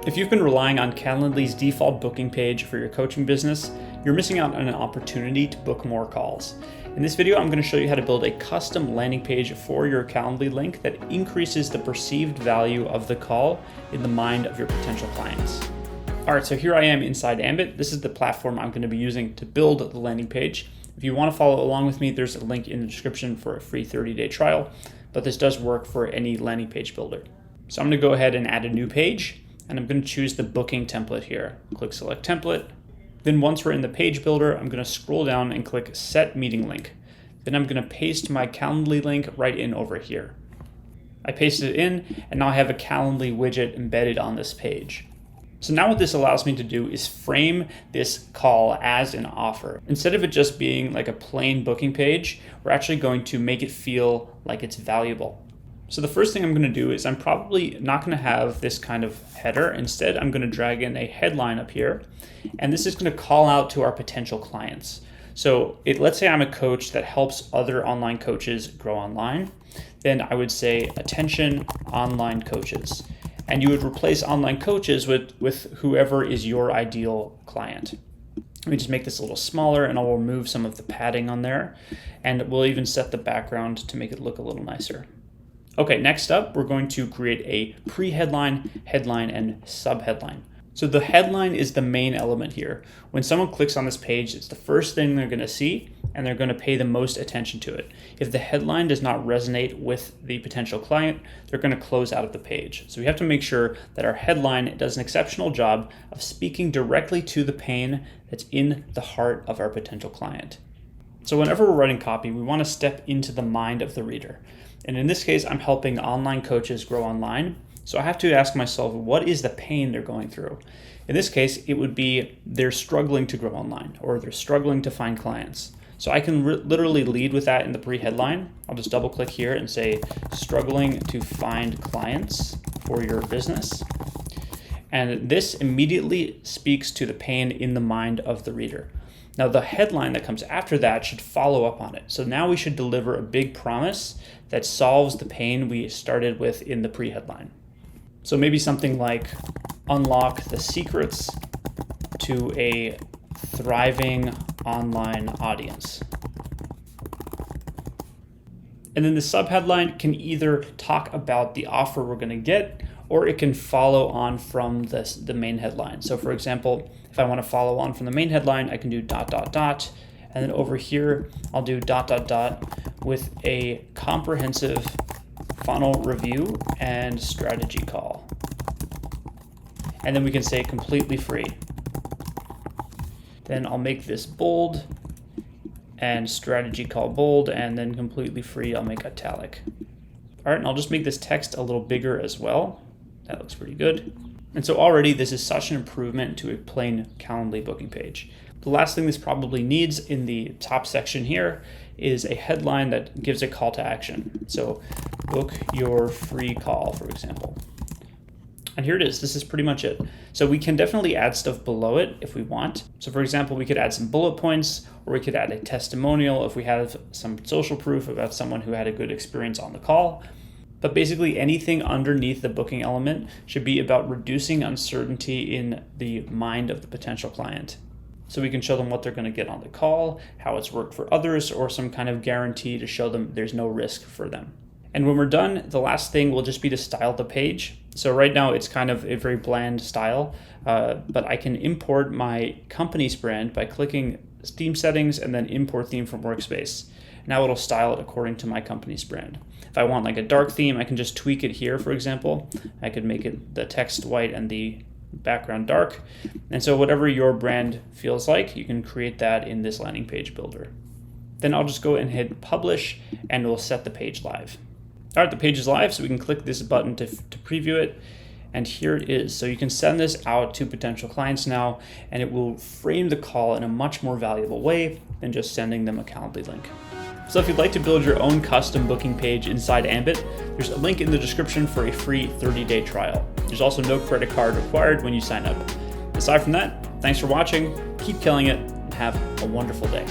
If you've been relying on Calendly's default booking page for your coaching business, you're missing out on an opportunity to book more calls. In this video, I'm going to show you how to build a custom landing page for your Calendly link that increases the perceived value of the call in the mind of your potential clients. All right, so here I am inside Ambit. This is the platform I'm going to be using to build the landing page. If you want to follow along with me, there's a link in the description for a free 30-day trial, but this does work for any landing page builder. So I'm going to go ahead and add a new page. And I'm going to choose the booking template here. Click select template. Then once we're in the page builder, I'm going to scroll down and click set meeting link. Then I'm going to paste my Calendly link right in over here. I pasted it in and now I have a Calendly widget embedded on this page. So now what this allows me to do is frame this call as an offer. Instead of it just being like a plain booking page, we're actually going to make it feel like it's valuable. So the first thing I'm going to do is I'm probably not going to have this kind of header. Instead, I'm going to drag in a headline up here, and this is going to call out to our potential clients. So let's say I'm a coach that helps other online coaches grow online. Then I would say, attention online coaches. And you would replace online coaches with whoever is your ideal client. Let me just make this a little smaller and I'll remove some of the padding on there. And we'll even set the background to make it look a little nicer. Okay, next up, we're going to create a pre-headline, headline, and sub-headline. So the headline is the main element here. When someone clicks on this page, it's the first thing they're going to see, and they're going to pay the most attention to it. If the headline does not resonate with the potential client, they're going to close out of the page. So we have to make sure that our headline does an exceptional job of speaking directly to the pain that's in the heart of our potential client. So whenever we're writing copy, we want to step into the mind of the reader. And in this case, I'm helping online coaches grow online. So I have to ask myself, what is the pain they're going through? In this case, it would be they're struggling to grow online or they're struggling to find clients. So I can literally lead with that in the pre-headline. I'll just double click here and say, struggling to find clients for your business. And this immediately speaks to the pain in the mind of the reader. Now the headline that comes after that should follow up on it. So now we should deliver a big promise that solves the pain we started with in the pre-headline. So maybe something like unlock the secrets to a thriving online audience. And then the subheadline can either talk about the offer we're going to get, or it can follow on from the main headline. So for example, if I want to follow on from the main headline, I can do ... And then over here, I'll do ... with a comprehensive funnel review and strategy call. And then we can say completely free. Then I'll make this bold and strategy call bold, and then completely free, I'll make italic. All right, and I'll just make this text a little bigger as well. That looks pretty good. And so already this is such an improvement to a plain Calendly booking page. The last thing this probably needs in the top section here is a headline that gives a call to action. So book your free call, for example. And here it is. This is pretty much it. So we can definitely add stuff below it if we want. So for example, we could add some bullet points, or we could add a testimonial if we have some social proof about someone who had a good experience on the call. But basically anything underneath the booking element should be about reducing uncertainty in the mind of the potential client. So we can show them what they're going to get on the call, how it's worked for others, or some kind of guarantee to show them there's no risk for them. And when we're done, the last thing will just be to style the page. So right now it's kind of a very bland style, but I can import my company's brand by clicking theme settings and then import theme from workspace. Now it'll style it according to my company's brand. If I want like a dark theme, I can just tweak it here, for example. I could make it the text white and the background dark. And so whatever your brand feels like, you can create that in this landing page builder. Then I'll just go and hit publish and we'll set the page live. All right, the page is live, so we can click this button to preview it. And here it is. So you can send this out to potential clients now, and it will frame the call in a much more valuable way than just sending them a Calendly link. So if you'd like to build your own custom booking page inside Ambit, there's a link in the description for a free 30-day trial. There's also no credit card required when you sign up. Aside from that, thanks for watching, keep killing it, and have a wonderful day.